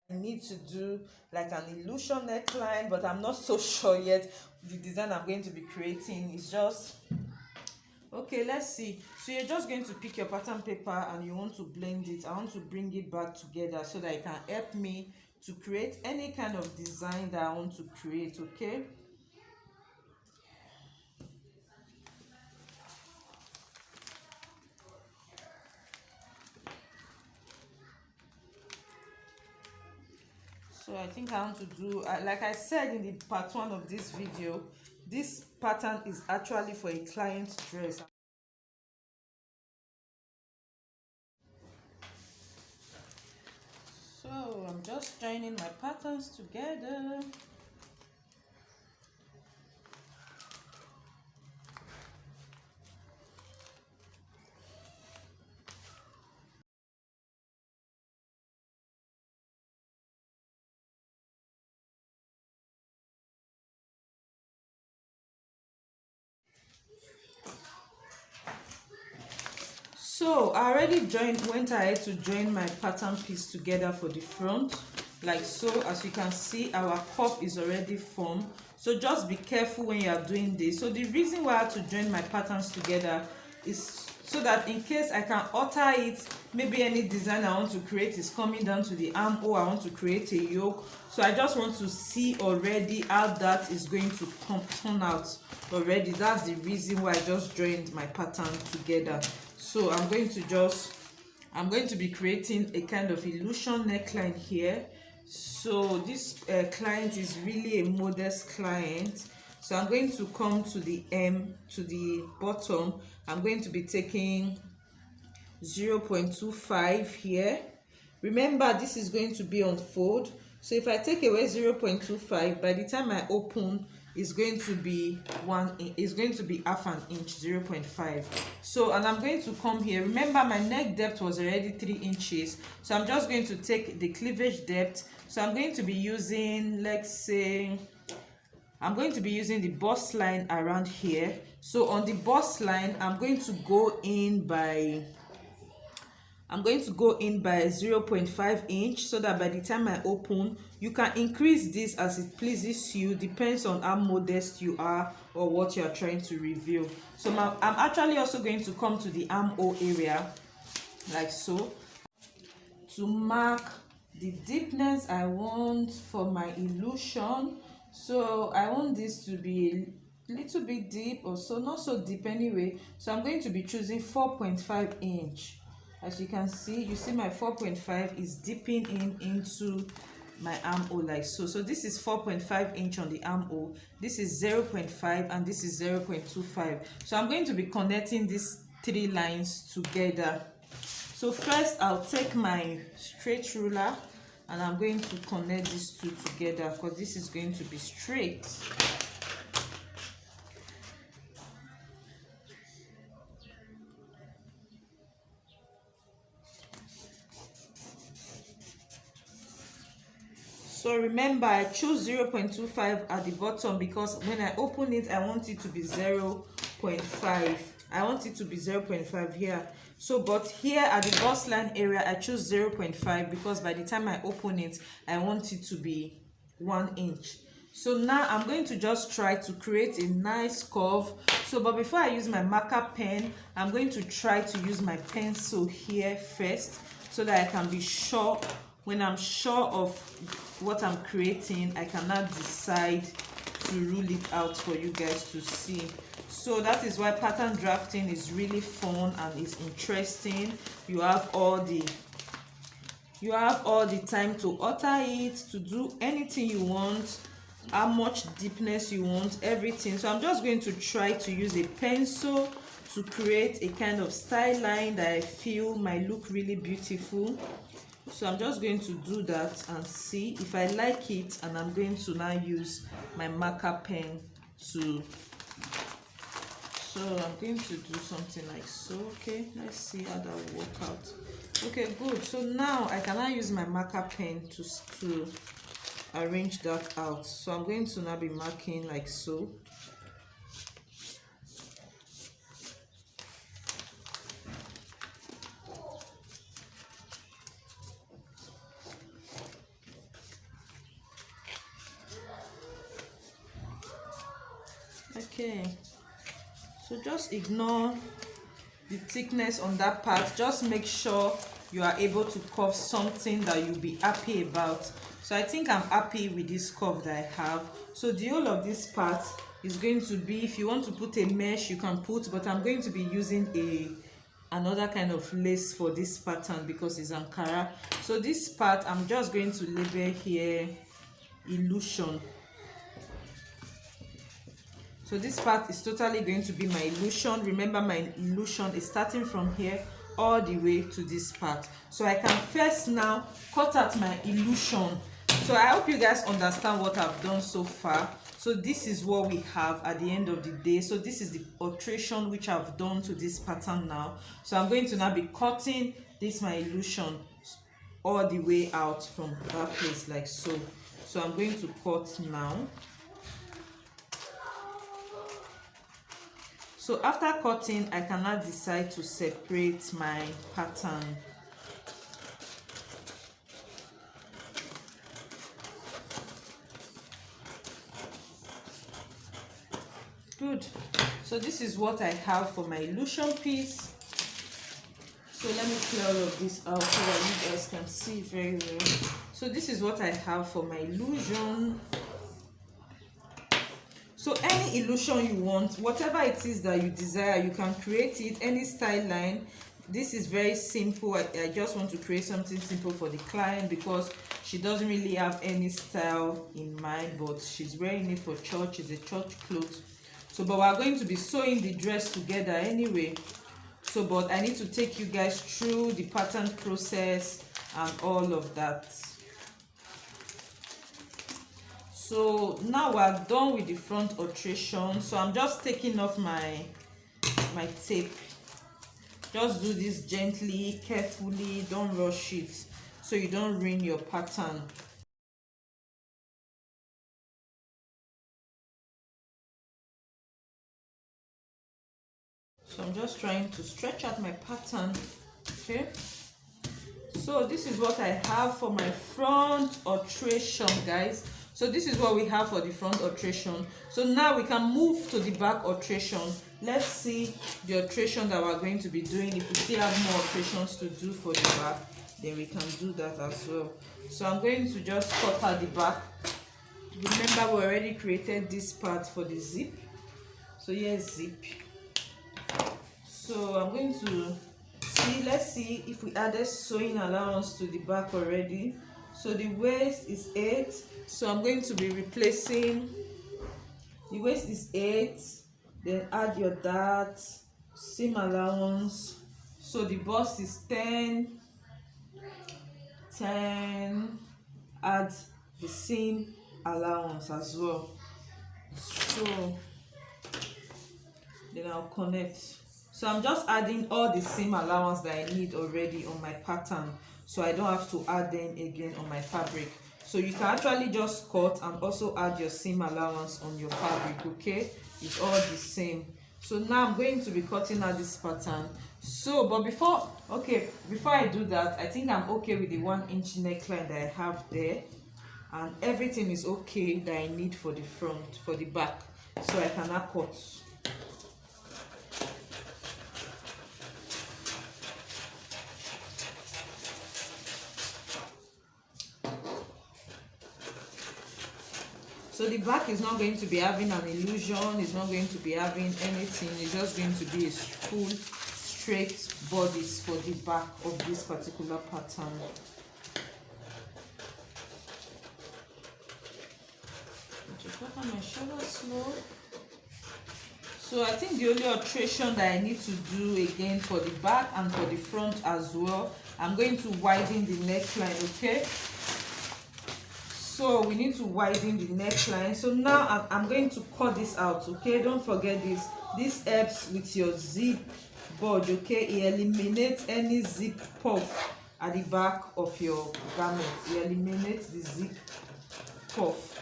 I need to do like an illusion neckline, but I'm not so sure yet. The design I'm going to be creating is just okay. Let's see. So you're just going to pick your pattern paper and you want to blend it. I want to bring it back together so that it can help me to create any kind of design that I want to create. Okay. So I think I want to do like I said in the part 1 of this video, this pattern is actually for a client dress. So I'm just joining my patterns together. So I already went ahead to join my pattern piece together for the front, like so. As you can see, our cuff is already formed, so just be careful when you are doing this. So the reason why I have to join my patterns together is so that in case I can alter it, maybe any design I want to create is coming down to the armhole, I want to create a yoke, so I just want to see already how that is going to turn out already. That's the reason why I just joined my pattern together. So I'm going to be creating a kind of illusion neckline here. So this client is really a modest client, so I'm going to come to the bottom. I'm going to be taking 0.25 here. Remember, this is going to be on fold, so if I take away 0.25, by the time I open, is going to be half an inch, 0.5. So, and I'm going to come here. Remember, my neck depth was already 3 inches, so I'm just going to take the cleavage depth. So I'm going to be using, let's say, I'm going to be using the bust line around here. So on the bust line, I'm going to go in by 0.5 inch, so that by the time I open, you can increase this as it pleases you, depends on how modest you are or what you are trying to reveal. So I'm actually also going to come to the armhole area, like so, to mark the deepness I want for my illusion. So I want this to be a little bit deep, or so not so deep anyway. So I'm going to be choosing 4.5 inch. As you can see, my 4.5 is dipping into my armhole, like so. So this is 4.5 inch on the armhole, this is 0.5, and this is 0.25. So I'm going to be connecting these 3 lines together. So first I'll take my straight ruler and I'm going to connect these 2 together, because this is going to be straight. So remember, I chose 0.25 at the bottom because when I open it, I want it to be 0.5. I want it to be 0.5 here. So, but here at the bust line area, I chose 0.5 because by the time I open it, I want it to be 1 inch. So now I'm going to just try to create a nice curve. So, but before I use my marker pen, I'm going to try to use my pencil here first, so that I can be sure. When I'm sure of what I'm creating, I can now decide to rule it out for you guys to see. So that is why pattern drafting is really fun and is interesting. You have all the time to alter it, to do anything you want, how much deepness you want, everything. So I'm just going to try to use a pencil to create a kind of style line that I feel might look really beautiful. So I'm just going to do that and see if I like it, and I'm going to now use my marker pen to. So I'm going to do something like so. Okay, let's see how that will work out. Okay, good. So now I can now use my marker pen to arrange that out. So I'm going to now be marking like so. Okay, so just ignore the thickness on that part. Just make sure you are able to curve something that you'll be happy about. So I think I'm happy with this curve that I have. So the whole of this part is going to be, if you want to put a mesh you can put, but I'm going to be using another kind of lace for this pattern because it's Ankara. So this part I'm just going to label here illusion. So this part is totally going to be my illusion. Remember, my illusion is starting from here all the way to this part. So I can first now cut out my illusion. So I hope you guys understand what I've done so far. So this is what we have at the end of the day. So this is the alteration which I've done to this pattern now. So I'm going to now be cutting this my illusion all the way out from that place like so. So I'm going to cut now. So after cutting, I can now decide to separate my pattern. Good. So this is what I have for my illusion piece. So let me clear all of this out so that you guys can see very well. So this is what I have for my illusion. So any illusion you want, whatever it is that you desire, you can create it, any style line. This is very simple. I just want to create something simple for the client because she doesn't really have any style in mind, but she's wearing it for church. It's a church clothes. So but we're going to be sewing the dress together anyway. So but I need to take you guys through the pattern process and all of that. So now we're done with the front alteration. So I'm just taking off my tape. Just do this gently, carefully, don't rush it so you don't ruin your pattern. So I'm just trying to stretch out my pattern. Okay, so this is what I have for my front alteration, guys. So this is what we have for the front alteration. So now we can move to the back alteration. Let's see the alteration that we're going to be doing. If we still have more alterations to do for the back, then we can do that as well. So I'm going to just cut out the back. Remember, we already created this part for the zip. So here's zip. So I'm going to see, let's see if we added sewing allowance to the back already. So the waist is 8. So I'm going to be replacing, the waist is 8, then add your dart, seam allowance. So the bust is 10, add the seam allowance as well. So then I'll connect. So I'm just adding all the seam allowance that I need already on my pattern, so I don't have to add them again on my fabric. So you can actually just cut and also add your seam allowance on your fabric. Okay, it's all the same. So now I'm going to be cutting out this pattern. So but before I do that, I think I'm okay with the 1-inch neckline that I have there, and everything is okay that I need for the front, for the back. So I can now cut. So the back is not going to be having an illusion, it's not going to be having anything, it's just going to be a full straight bodice for the back of this particular pattern. Cut on my shoulder slow. So I think the only alteration that I need to do again for the back and for the front as well, I'm going to widen the neckline. Okay, so we need to widen the neckline. So now I'm going to cut this out. Okay, don't forget this helps with your zip budge. Okay, it eliminates any zip puff at the back of your garment. It eliminates the zip puff.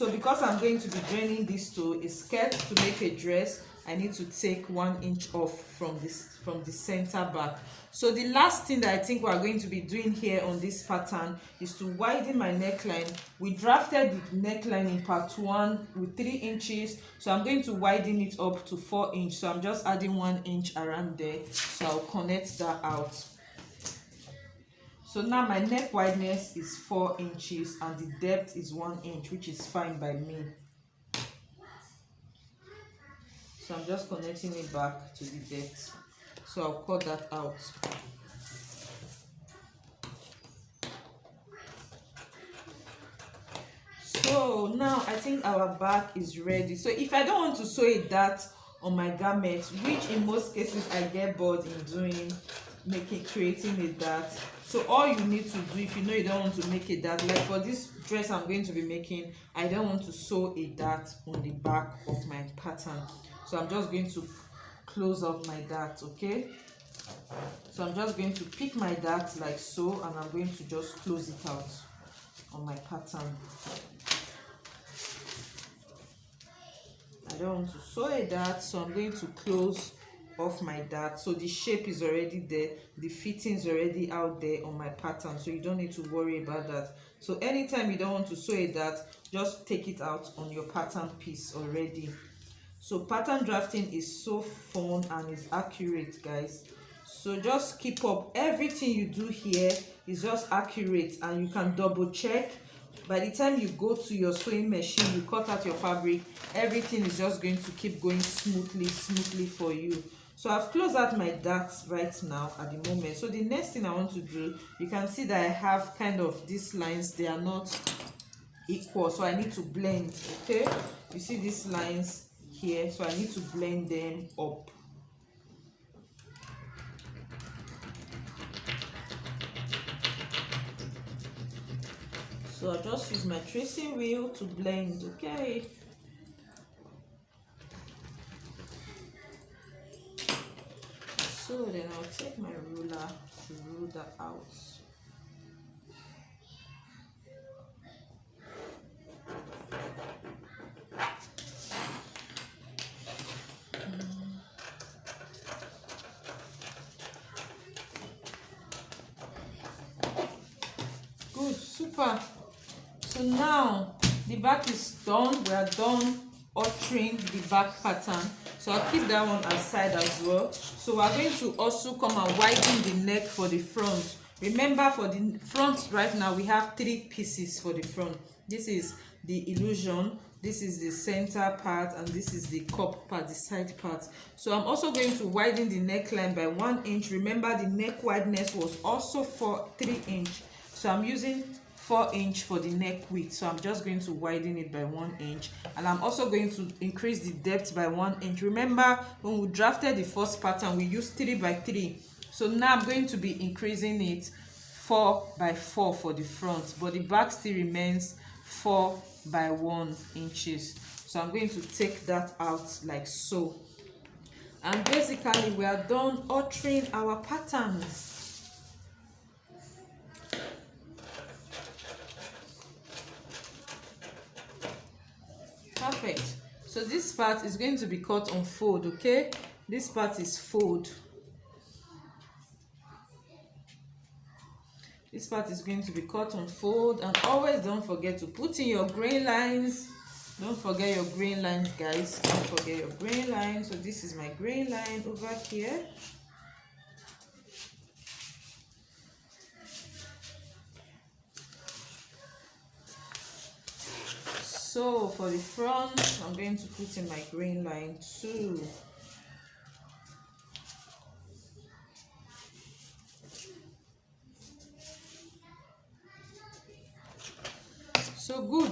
So because I'm going to be joining these two, a skirt to make a dress, I need to take 1 inch off from the center back. So the last thing that I think we're going to be doing here on this pattern is to widen my neckline. We drafted the neckline in part 1 with 3 inches, so I'm going to widen it up to 4 inches. So I'm just adding 1 inch around there, so I'll connect that out. So now my neck wideness is 4 inches and the depth is 1 inch, which is fine by me. So I'm just connecting it back to the depth. So I'll cut that out. So now I think our back is ready. So if I don't want to sew a dart on my garment, which in most cases I get bored in doing, creating a dart, so all you need to do, if you know you don't want to make a dart, like for this dress I'm going to be making, I don't want to sew a dart on the back of my pattern, so I'm just going to close up my dart. Okay, so I'm just going to pick my dart like so, and I'm going to just close it out on my pattern. I don't want to sew a dart, so I'm going to close off my dart. So the shape is already there, the fitting is already out there on my pattern, so you don't need to worry about that. So anytime you don't want to sew a dart, just take it out on your pattern piece already. So pattern drafting is so fun and is accurate, guys. So just keep up. Everything you do here is just accurate, and you can double check. By the time you go to your sewing machine, you cut out your fabric, everything is just going to keep going smoothly for you. So I've closed out my dart right now at the moment. So the next thing I want to do, you can see that I have kind of these lines, they are not equal, so I need to blend. Okay, you see these lines here, so I need to blend them up. So I'll just use my tracing wheel to blend. Okay, so then I'll take my ruler to rule that out. Good, super. So now the back is done. We are done altering the back pattern, so I'll keep that one aside as well. So we're going to also come and widen the neck for the front. Remember, for the front right now we have 3 pieces for the front. This is the illusion, this is the center part, and this is the cup part, the side part. So I'm also going to widen the neckline by 1 inch. Remember, the neck wideness was also 3 inch, so I'm using 4 inch for the neck width. So I'm just going to widen it by 1 inch, and I'm also going to increase the depth by 1 inch. Remember, when we drafted the first pattern, we used 3 by 3. So now I'm going to be increasing it 4 by 4 for the front, but the back still remains 4 by 1 inches. So I'm going to take that out like so, and basically we are done altering our patterns. Perfect. So this part is going to be cut on fold. Okay, this part is fold. This part is going to be cut on fold, and always don't forget to put in your grain lines. Don't forget your grain lines, guys. Don't forget your grain lines. So this is my grain line over here. So for the front, I'm going to put in my grain line too. So good.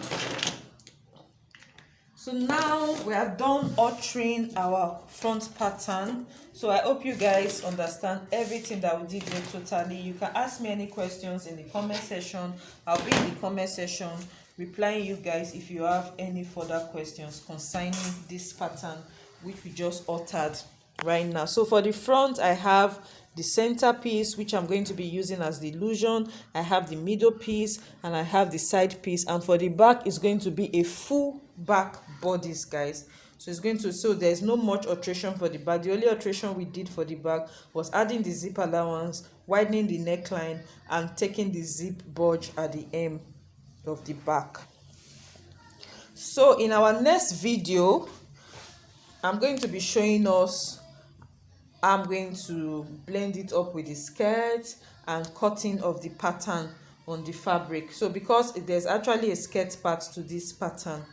So now we are done altering our front pattern. So I hope you guys understand everything that we did here totally. You can ask me any questions in the comment section. I'll be in the comment section replying you guys if you have any further questions concerning this pattern which we just altered right now. So for the front, I have the center piece, which I'm going to be using as the illusion. I have the middle piece, and I have the side piece. And for the back, it's going to be a full back bodice, guys. So it's going to, so there's no much alteration for the back. The only alteration we did for the back was adding the zip allowance, widening the neckline, and taking the zip bulge at the hem of the back. So in our next video, I'm going to be showing us, I'm going to blend it up with the skirt and cutting of the pattern on the fabric. So because there's actually a skirt part to this pattern,